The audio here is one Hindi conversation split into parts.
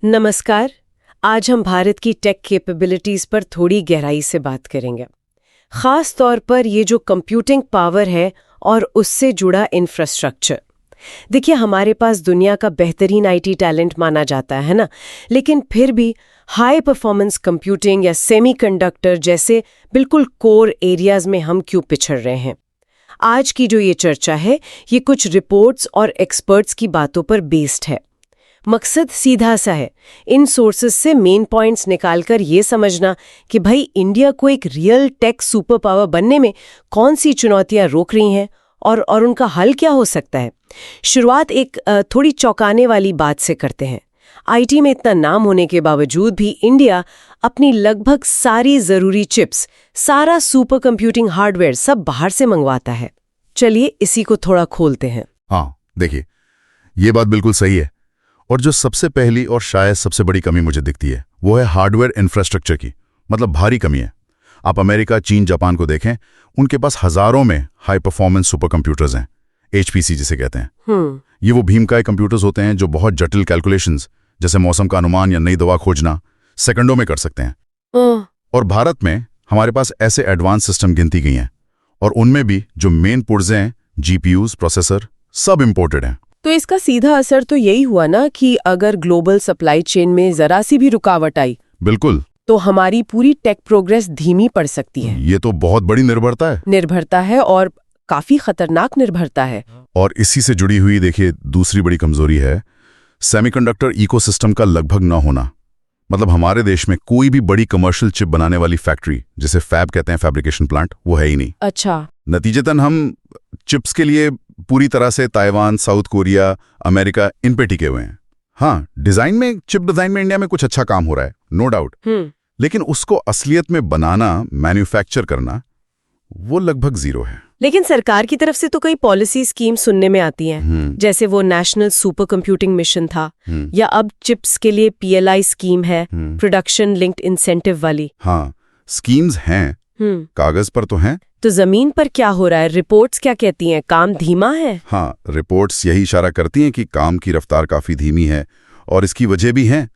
नमस्कार। आज हम भारत की टेक कैपेबिलिटीज पर थोड़ी गहराई से बात करेंगे। खास तौर पर ये जो कंप्यूटिंग पावर है और उससे जुड़ा इंफ्रास्ट्रक्चर। देखिए, हमारे पास दुनिया का बेहतरीन आईटी टैलेंट माना जाता है ना, लेकिन फिर भी हाई परफॉर्मेंस कंप्यूटिंग या सेमीकंडक्टर जैसे बिल्कुल कोर एरियाज में हम क्यों पिछड़ रहे हैं। आज की जो ये चर्चा है, ये कुछ रिपोर्ट्स और एक्सपर्ट्स की बातों पर बेस्ड है। मकसद सीधा सा है, इन सोर्सेस से मेन पॉइंट्स निकालकर ये समझना कि भाई इंडिया को एक रियल टेक सुपर पावर बनने में कौन सी चुनौतियां रोक रही हैं और उनका हल क्या हो सकता है। शुरुआत एक थोड़ी चौंकाने वाली बात से करते हैं। आईटी में इतना नाम होने के बावजूद भी इंडिया अपनी लगभग सारी ज़रूरी चिप्स, सारा सुपर कंप्यूटिंग हार्डवेयर सब बाहर से मंगवाता है। चलिए इसी को थोड़ा खोलते हैं। हाँ, देखिए, ये बात बिल्कुल सही है। और जो सबसे पहली और शायद सबसे बड़ी कमी मुझे दिखती है वो है हार्डवेयर इंफ्रास्ट्रक्चर की। मतलब भारी कमी है। आप अमेरिका, चीन, जापान को देखें, उनके पास हजारों में हाई परफॉर्मेंस सुपर कंप्यूटर्स हैं, HPC जिसे कहते हैं। ये वो भीमकाय कंप्यूटर्स होते हैं जो बहुत जटिल कैलकुलेशंस, जैसे मौसम का अनुमान या नई दवा खोजना, सेकंडों में कर सकते हैं। और भारत में हमारे पास ऐसे एडवांस सिस्टम गिनती गई हैं, और उनमें भी जो मेन पुर्जे हैं, GPUs, प्रोसेसर, सब इंपोर्टेड हैं। तो इसका सीधा असर तो यही हुआ ना कि अगर ग्लोबल सप्लाई चेन में जरा सी भी रुकावट आई, बिल्कुल, तो हमारी पूरी टेक प्रोग्रेस धीमी पड़ सकती है। ये तो बहुत बड़ी निर्भरता है और काफी खतरनाक निर्भरता है। और इसी से जुड़ी हुई देखिए दूसरी बड़ी कमजोरी है सेमीकंडक्टर इकोसिस्टम का लगभग न होना। मतलब हमारे देश में कोई भी बड़ी कमर्शियल चिप बनाने वाली फैक्ट्री, जिसे फैब कहते हैं, फैब्रिकेशन प्लांट, वो है ही नहीं। अच्छा। नतीजतन हम चिप्स के लिए पूरी तरह से ताइवान, साउथ कोरिया, अमेरिका, इन पे टिके हुए हैं। हाँ, चिप डिजाइन में इंडिया में कुछ अच्छा काम हो रहा है, नो डाउट, लेकिन उसको असलियत में बनाना, मैन्युफैक्चर करना, वो लगभग जीरो है। लेकिन सरकार की तरफ से तो कई पॉलिसी स्कीम सुनने में आती हैं, जैसे वो नेशनल सुपर कंप्यूटिंग मिशन था, या अब चिप्स के लिए PLI स्कीम है, प्रोडक्शन लिंक्ड इंसेंटिव वाली। हाँ, स्कीम्स हैं, कागज पर तो हैं। तो जमीन पर क्या हो रहा है? रिपोर्ट्स क्या कहती हैं? काम धीमा है? हाँ, रिपोर्ट्स यही इशारा करती हैं कि काम की रफ्तार काफी धीमी है, और इसकी वजह भी है।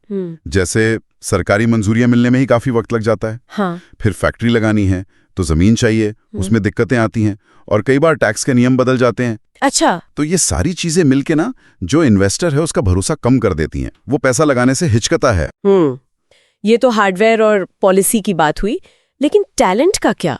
जैसे सरकारी मंजूरियां मिलने में ही काफी वक्त लग जाता है। हाँ। फिर फैक्ट्री लगानी है तो जमीन चाहिए, उसमें दिक्कतें आती हैं, और कई बार टैक्स के नियम बदल जाते हैं। अच्छा। तो ये सारी चीजें मिलके ना जो इन्वेस्टर है उसका भरोसा कम कर देती हैं, वो पैसा लगाने से हिचकता है। ये तो हार्डवेयर और पॉलिसी की बात हुई, लेकिन टैलेंट का क्या?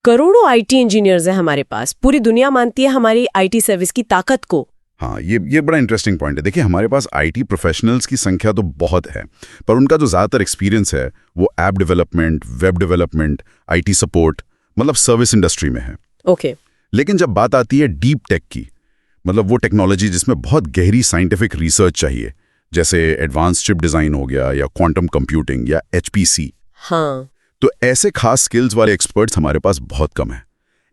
करोड़ों IT इंजीनियर्स हैं हमारे पास, पूरी दुनिया मानती है हमारी IT सर्विस की ताकत को। हाँ, ये बड़ा इंटरेस्टिंग पॉइंट है। देखिए, हमारे पास IT प्रोफेशनल्स की संख्या तो बहुत है, पर उनका जो ज़्यादातर एक्सपीरियंस है वो app development, web development, IT support, मतलब सर्विस इंडस्ट्री में है। ओके। लेकिन जब बात आती है डीप टेक की, मतलब वो टेक्नोलॉजी जिसमें बहुत गहरी साइंटिफिक रिसर्च चाहिए, जैसे एडवांस चिप डिज़ाइन हो गया, या क्वांटम कंप्यूटिंग, या HPC, हाँ, तो ऐसे खास स्किल्स वाले एक्सपर्ट्स हमारे पास बहुत कम है।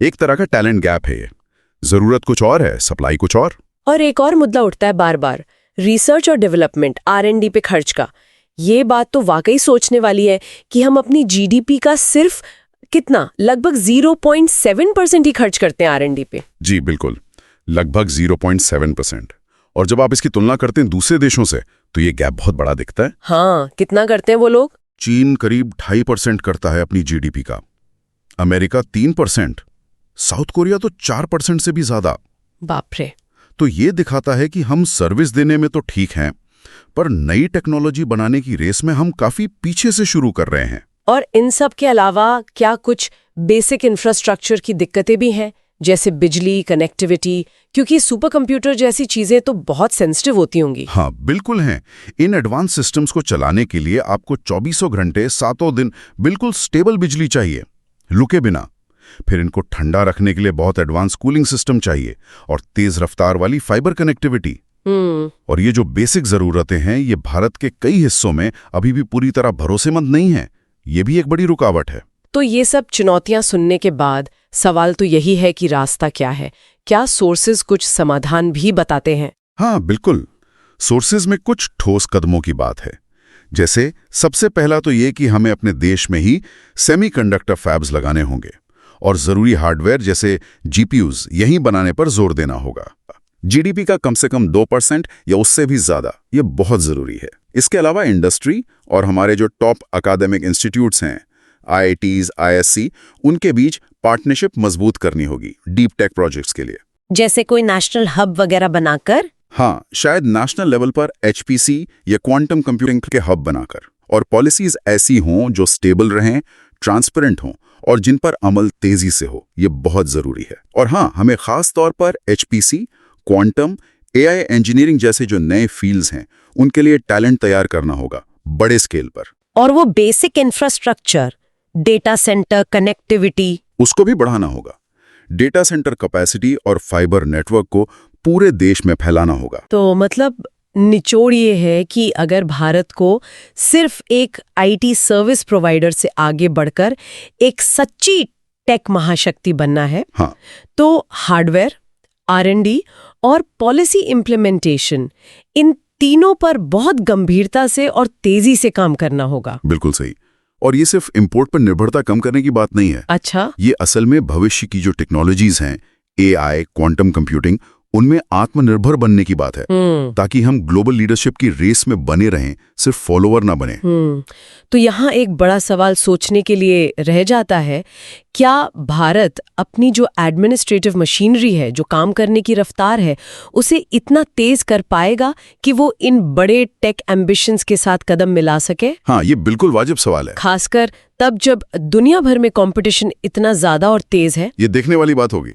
एक तरह का टैलेंट गैप है ये। ज़रूरत कुछ और है, सप्लाई कुछ और। और एक और मुद्दा उठता है बार बार, रिसर्च और डेवलपमेंट, R&D पे खर्च का। ये बात तो वाकई सोचने वाली है कि हम अपनी GDP का सिर्फ कितना, लगभग 0.7% ही खर्च करते हैं R&D पे। जी बिल्कुल, लगभग 0.7%। और जब आप इसकी तुलना करते हैं दूसरे देशों से, तो ये गैप बहुत बड़ा दिखता है। हाँ, कितना करते हैं वो लोग? चीन करीब 2.5% करता है अपनी GDP का, अमेरिका 3%, साउथ कोरिया तो 4% से भी ज्यादा। बाप रे। तो ये दिखाता है कि हम सर्विस देने में तो ठीक हैं, पर नई टेक्नोलॉजी बनाने की रेस में हम काफी पीछे से शुरू कर रहे हैं। और इन सब के अलावा क्या कुछ बेसिक इंफ्रास्ट्रक्चर की दिक्कतें भी हैं, जैसे बिजली, कनेक्टिविटी? क्योंकि सुपर कंप्यूटर जैसी चीजें तो बहुत सेंसिटिव होती होंगी। हाँ बिल्कुल हैं। इन एडवांस सिस्टम्स को चलाने के लिए आपको 24 घंटे 7 दिन बिल्कुल स्टेबल बिजली चाहिए, रुके बिना। फिर इनको ठंडा रखने के लिए बहुत एडवांस कूलिंग सिस्टम चाहिए, और तेज रफ्तार वाली फाइबर कनेक्टिविटी। और ये जो बेसिक जरूरतें हैं, ये भारत के कई हिस्सों में अभी भी पूरी तरह भरोसेमंद नहीं है। ये भी एक बड़ी रुकावट है। तो ये सब चुनौतियां सुनने के बाद सवाल तो यही है कि रास्ता क्या है? क्या सोर्सेज कुछ समाधान भी बताते हैं? हाँ बिल्कुल, सोर्सेज में कुछ ठोस कदमों की बात है। जैसे सबसे पहला तो ये कि हमें अपने देश में ही सेमीकंडक्टर फैब्स लगाने होंगे, और जरूरी हार्डवेयर जैसे GPUs यहीं बनाने पर जोर देना होगा। GDP का कम से कम 2% या उससे भी ज्यादा, ये बहुत जरूरी है। इसके अलावा इंडस्ट्री और हमारे जो टॉप अकादमिक इंस्टीट्यूट्स हैं, IITs, ISC, उनके बीच पार्टनरशिप मजबूत करनी होगी डीप टेक प्रोजेक्ट्स के लिए। जैसे कोई नेशनल हब वगैरह बनाकर? हाँ, शायद नेशनल लेवल पर HPC या क्वांटम कंप्यूटिंग के हब बनाकर, और पॉलिसीज ऐसी हों जो स्टेबल रहें, ट्रांसपेरेंट हों और जिन पर अमल तेजी से हो। ये बहुत जरूरी है। और हाँ, हमें खास तौर पर HPC, क्वांटम, AI इंजीनियरिंग जैसे जो नए फील्ड्स हैं, उनके लिए टैलेंट तैयार करना होगा बड़े स्केल पर। और वो basic infrastructure, data centre, connectivity, उसको भी बढ़ाना होगा। डेटा सेंटर कैपेसिटी और फाइबर नेटवर्क को पूरे देश में फैलाना होगा। तो मतलब निचोड़ ये है कि अगर भारत को सिर्फ एक IT सर्विस प्रोवाइडर से आगे बढ़कर एक सच्ची टेक महाशक्ति बनना है, हाँ, तो हार्डवेयर, R&D और पॉलिसी इम्प्लीमेंटेशन, इन तीनों पर बहुत गंभीरता से और तेजी से काम करना होगा। बिल्कुल सही। और ये सिर्फ इंपोर्ट पर निर्भरता कम करने की बात नहीं है। अच्छा, ये असल में भविष्य की जो टेक्नोलॉजीज हैं, AI, क्वांटम कंप्यूटिंग, उनमें आत्मनिर्भर बनने की बात है, ताकि हम ग्लोबल लीडरशिप की रेस में बने रहें, सिर्फ फॉलोवर ना बने। तो यहाँ एक बड़ा सवाल सोचने के लिए रह जाता है, क्या भारत अपनी जो एडमिनिस्ट्रेटिव मशीनरी है, जो काम करने की रफ्तार है, उसे इतना तेज कर पाएगा कि वो इन बड़े टेक एम्बिशंस के साथ कदम मिला सके? हाँ, ये बिल्कुल वाजिब सवाल है, खासकर तब जब दुनिया भर में कंपटीशन इतना ज्यादा और तेज है। ये देखने वाली बात होगी।